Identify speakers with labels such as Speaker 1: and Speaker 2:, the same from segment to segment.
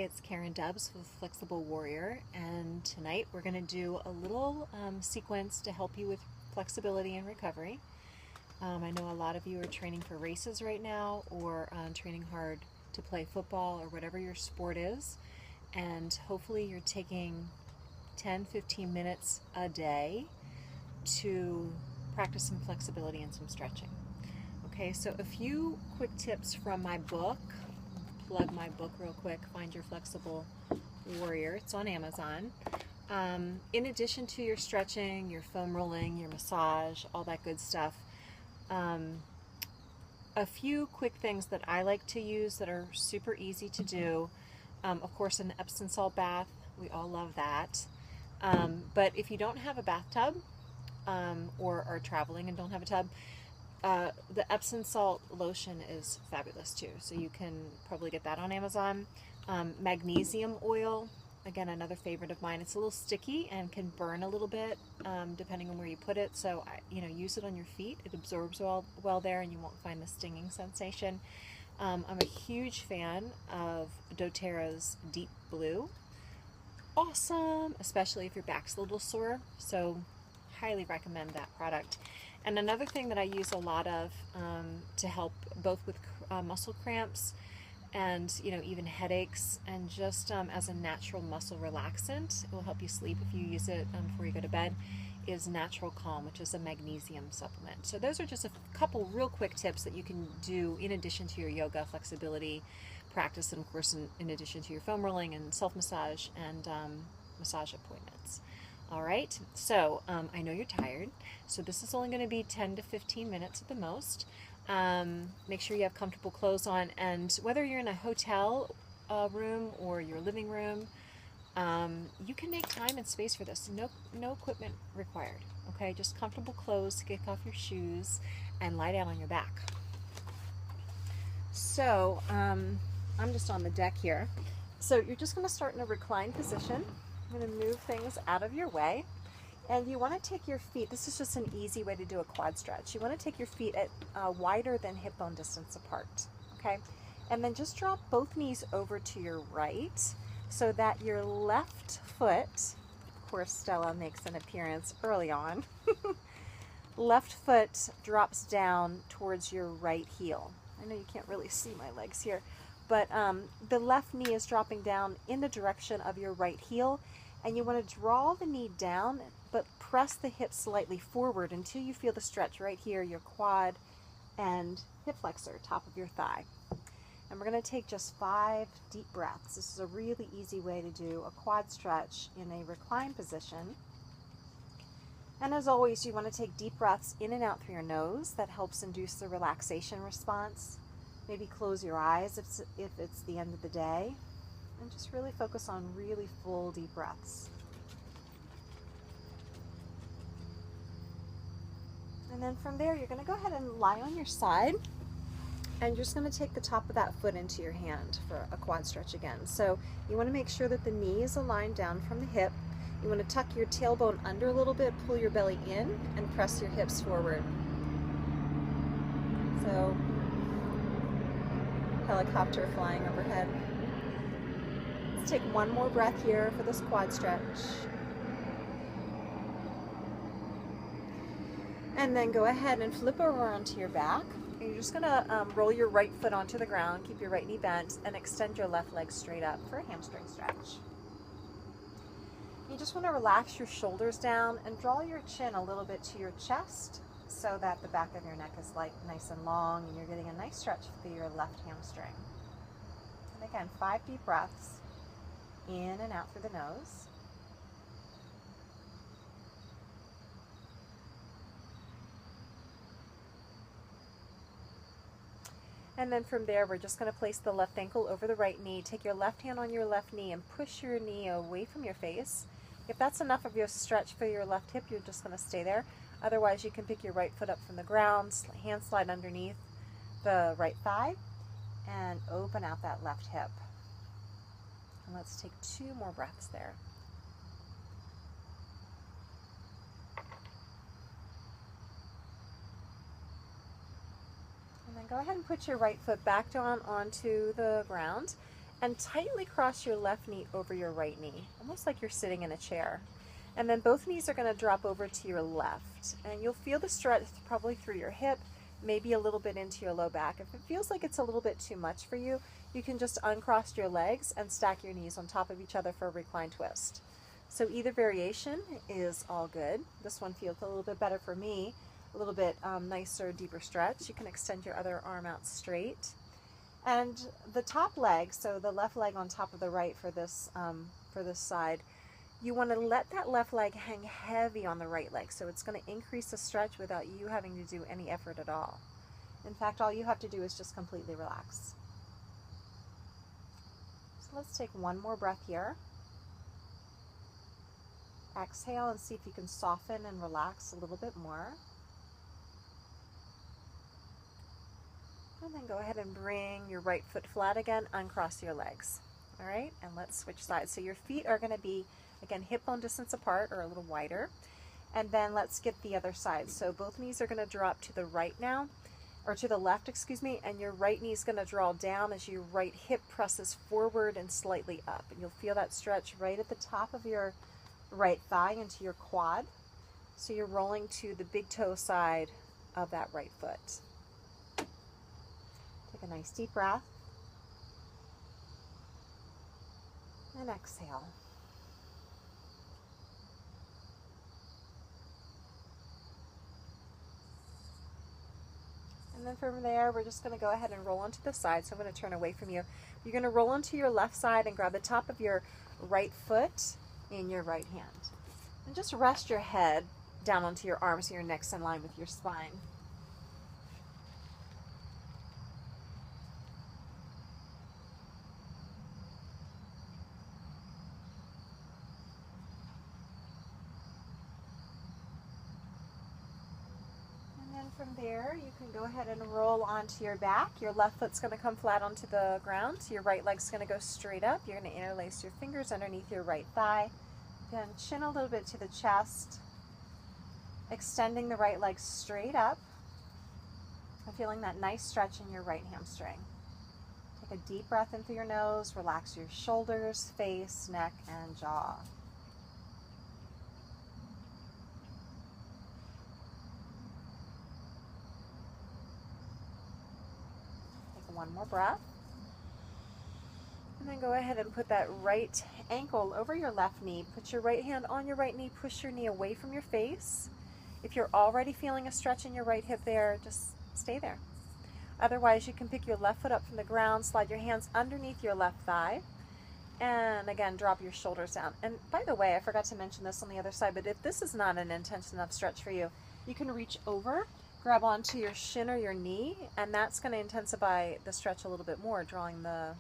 Speaker 1: it's Karen Dubs with Flexible Warrior, and tonight we're going to do a little sequence to help you with flexibility and recovery. I know a lot of you are training for races right now, or training hard to play football or whatever your sport is, and hopefully you're taking 10-15 minutes a day to practice some flexibility and some stretching. Okay, so a few quick tips from my book. Plug my book real quick, Find Your Flexible Warrior. It's on Amazon. In addition to your stretching, your foam rolling, your massage, all that good stuff, a few quick things that I like to use that are super easy to do. Of course, an Epsom salt bath. We all love that. But if you don't have a bathtub or are traveling and don't have a tub, the Epsom salt lotion is fabulous too, so you can probably get that on Amazon. Magnesium oil, again, another favorite of mine. It's a little sticky and can burn a little bit depending on where you put it, so use it on your feet. It absorbs well there and you won't find the stinging sensation. I'm a huge fan of doTERRA's Deep Blue. Awesome, especially if your back's a little sore, so highly recommend that product. And another thing that I use a lot of to help both with muscle cramps and even headaches, and just as a natural muscle relaxant, it will help you sleep if you use it before you go to bed, is Natural Calm, which is a magnesium supplement. So those are just a couple real quick tips that you can do in addition to your yoga flexibility practice, and of course in addition to your foam rolling and self-massage and massage appointments. All right, so I know you're tired, so this is only going to be 10 to 15 minutes at the most. Make sure you have comfortable clothes on, and whether you're in a hotel room or your living room, you can make time and space for this. No equipment required, okay? Just comfortable clothes to kick off your shoes and lie down on your back. So I'm just on the deck here. So you're just going to start in a reclined position. I'm going to move things out of your way, and you want to take your feet, this is just an easy way to do a quad stretch. You want to take your feet at wider than hip bone distance apart, okay? And then just drop both knees over to your right so that your left foot, of course Stella makes an appearance early on, left foot drops down towards your right heel. I know you can't really see my legs here, but the left knee is dropping down in the direction of your right heel, and you want to draw the knee down, but press the hips slightly forward until you feel the stretch right here, your quad and hip flexor, top of your thigh. And we're going to take just 5 deep breaths. This is a really easy way to do a quad stretch in a reclined position. And as always, you want to take deep breaths in and out through your nose. That helps induce the relaxation response. Maybe close your eyes if it's the end of the day, and just really focus on really full deep breaths. And then from there, you're going to go ahead and lie on your side, and you're just going to take the top of that foot into your hand for a quad stretch again. So you want to make sure that the knee is aligned down from the hip. You want to tuck your tailbone under a little bit, pull your belly in, and press your hips forward. So helicopter flying overhead. Let's take one more breath here for this quad stretch. And then go ahead and flip over onto your back. And you're just going to roll your right foot onto the ground, keep your right knee bent, and extend your left leg straight up for a hamstring stretch. You just want to relax your shoulders down and draw your chin a little bit to your chest, so that the back of your neck is nice and long, and you're getting a nice stretch for your left hamstring. And again, 5 deep breaths in and out through the nose. And then from there, we're just going to place the left ankle over the right knee. Take your left hand on your left knee and push your knee away from your face. If that's enough of your stretch for your left hip, you're just going to stay there. Otherwise, you can pick your right foot up from the ground, hand slide underneath the right thigh, and open out that left hip. And let's take 2 more breaths there. And then go ahead and put your right foot back down onto the ground, And tightly cross your left knee over your right knee, almost like you're sitting in a chair. And then both knees are going to drop over to your left. And you'll feel the stretch probably through your hip, maybe a little bit into your low back. If it feels like it's a little bit too much for you, you can just uncross your legs and stack your knees on top of each other for a reclined twist. So either variation is all good. This one feels a little bit better for me, a little bit nicer, deeper stretch. You can extend your other arm out straight. And the top leg, so the left leg on top of the right for this side, you want to let that left leg hang heavy on the right leg. So it's going to increase the stretch without you having to do any effort at all. In fact, all you have to do is just completely relax. So let's take one more breath here. Exhale and see if you can soften and relax a little bit more. And then go ahead and bring your right foot flat again, uncross your legs. All right, and let's switch sides. So your feet are going to be, again, hip bone distance apart or a little wider. And then let's get the other side. So both knees are going to drop to the right now, or to the left, excuse me, and your right knee is going to draw down as your right hip presses forward and slightly up. And you'll feel that stretch right at the top of your right thigh into your quad. So you're rolling to the big toe side of that right foot. Take a nice deep breath. And exhale. And then from there, we're just going to go ahead and roll onto the side. So I'm going to turn away from you. You're going to roll onto your left side and grab the top of your right foot in your right hand. And just rest your head down onto your arms so your neck's in line with your spine. From there, you can go ahead and roll onto your back. Your left foot's going to come flat onto the ground. Your right leg's going to go straight up. You're going to interlace your fingers underneath your right thigh. Then chin a little bit to the chest. Extending the right leg straight up. And feeling that nice stretch in your right hamstring. Take a deep breath in through your nose. Relax your shoulders, face, neck, and jaw. One more breath. And then go ahead and put that right ankle over your left knee. Put your right hand on your right knee. Push your knee away from your face. If you're already feeling a stretch in your right hip there, just stay there. Otherwise, you can pick your left foot up from the ground, slide your hands underneath your left thigh, and again, drop your shoulders down. And by the way, I forgot to mention this on the other side, but if this is not an intense enough stretch for you, you can reach over, grab onto your shin or your knee, and that's going to intensify the stretch a little bit more, drawing the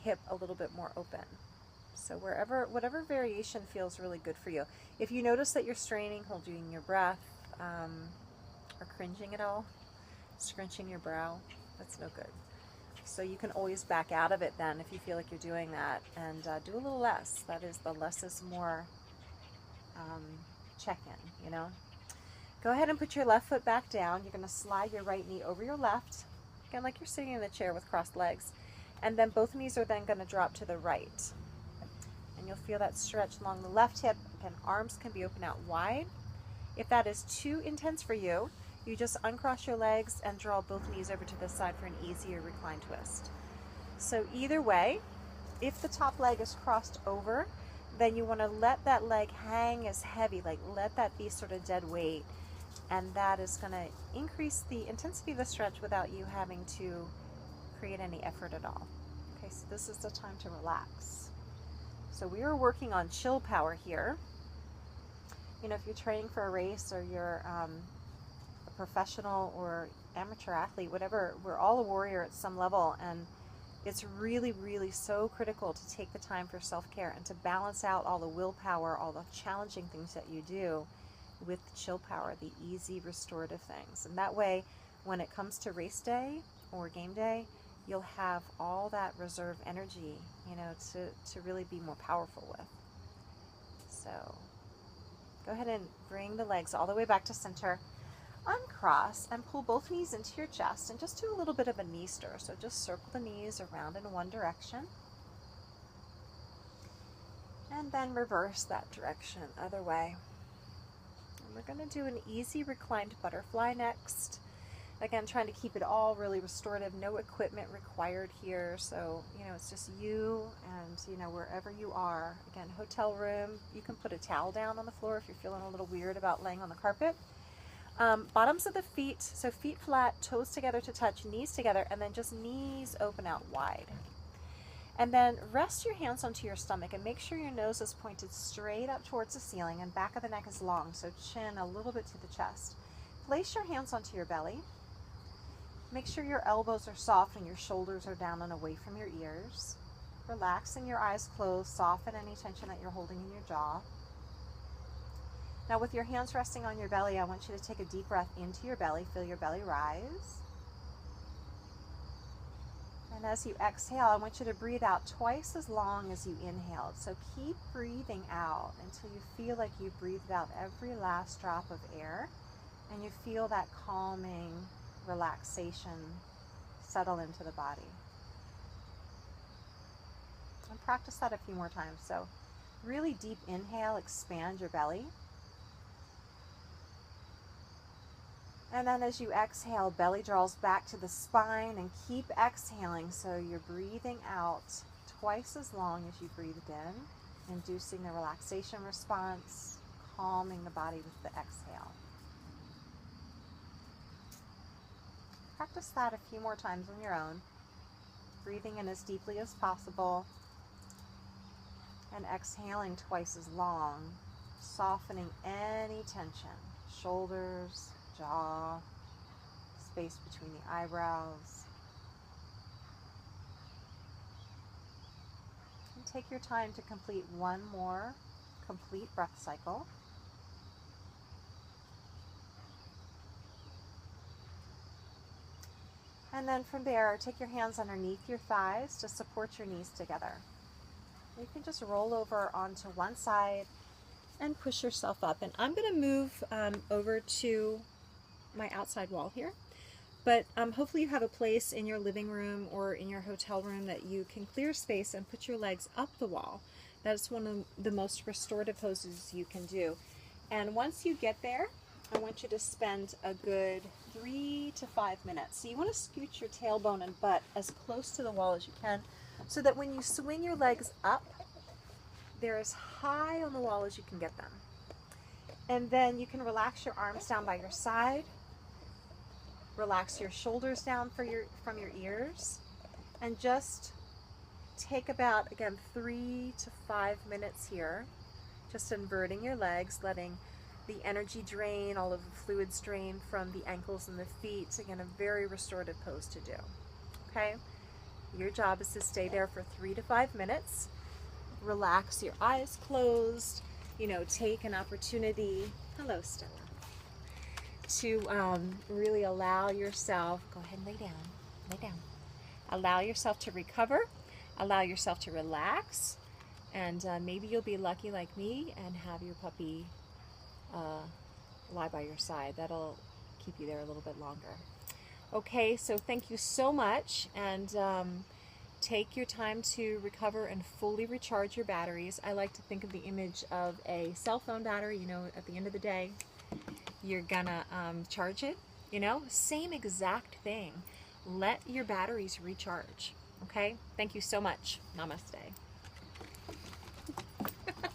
Speaker 1: hip a little bit more open. So whatever variation feels really good for you. If you notice that you're straining, holding your breath, or cringing at all, scrunching your brow, that's no good. So you can always back out of it then if you feel like you're doing that, and do a little less. That is, the less is more check-in, you know. Go ahead and put your left foot back down. You're going to slide your right knee over your left, again like you're sitting in a chair with crossed legs. And then both knees are then going to drop to the right. And you'll feel that stretch along the left hip. Again, arms can be open out wide. If that is too intense for you, you just uncross your legs and draw both knees over to the side for an easier reclined twist. So either way, if the top leg is crossed over, then you want to let that leg hang as heavy, like let that be sort of dead weight. And that is going to increase the intensity of the stretch without you having to create any effort at all. Okay, so this is the time to relax. So we are working on chill power here. You know, if you're training for a race or you're a professional or amateur athlete, whatever, we're all a warrior at some level, and it's really, really so critical to take the time for self-care and to balance out all the willpower, all the challenging things that you do with the chill power, the easy restorative things. And that way, when it comes to race day or game day, you'll have all that reserve energy, you know, to really be more powerful with. So go ahead and bring the legs all the way back to center. Uncross and pull both knees into your chest and just do a little bit of a knee stir. So just circle the knees around in one direction. And then reverse that direction, other way. And we're going to do an easy reclined butterfly next. Again, trying to keep it all really restorative, no equipment required here. So, it's just you and, wherever you are. Again, hotel room, you can put a towel down on the floor if you're feeling a little weird about laying on the carpet. Bottoms of the feet, so feet flat, toes together to touch, knees together, and then just knees open out wide. And then rest your hands onto your stomach and make sure your nose is pointed straight up towards the ceiling and back of the neck is long, so chin a little bit to the chest. Place your hands onto your belly. Make sure your elbows are soft and your shoulders are down and away from your ears. Relaxing your eyes closed, soften any tension that you're holding in your jaw. Now with your hands resting on your belly, I want you to take a deep breath into your belly, feel your belly rise. And as you exhale, I want you to breathe out twice as long as you inhaled. So keep breathing out until you feel like you breathed out every last drop of air and you feel that calming relaxation settle into the body. And practice that a few more times. So really deep inhale, expand your belly. And then as you exhale, belly draws back to the spine and keep exhaling so you're breathing out twice as long as you breathed in, inducing the relaxation response, calming the body with the exhale. Practice that a few more times on your own, breathing in as deeply as possible and exhaling twice as long, softening any tension, shoulders, jaw, space between the eyebrows. And take your time to complete one more complete breath cycle. And then from there, take your hands underneath your thighs to support your knees together. You can just roll over onto one side and push yourself up. And I'm going to move over to my outside wall here. But hopefully you have a place in your living room or in your hotel room that you can clear space and put your legs up the wall. That's one of the most restorative poses you can do. And once you get there, I want you to spend a good 3 to 5 minutes. So you want to scoot your tailbone and butt as close to the wall as you can so that when you swing your legs up, they're as high on the wall as you can get them. And then you can relax your arms down by your side, relax your shoulders down from your ears, and just take about, again, 3 to 5 minutes here, just inverting your legs, letting the energy drain, all of the fluids drain from the ankles and the feet. Again, a very restorative pose to do. Okay? Your job is to stay there for 3 to 5 minutes. Relax your eyes closed. Take an opportunity. Hello, Stella. To really allow yourself, go ahead and lay down. Lay down. Allow yourself to recover. Allow yourself to relax. And maybe you'll be lucky like me and have your puppy lie by your side. That'll keep you there a little bit longer. Okay, so thank you so much, and take your time to recover and fully recharge your batteries. I like to think of the image of a cell phone battery. At the end of the day, you're gonna charge it. Same exact thing. Let your batteries recharge. Okay, thank you so much. Namaste.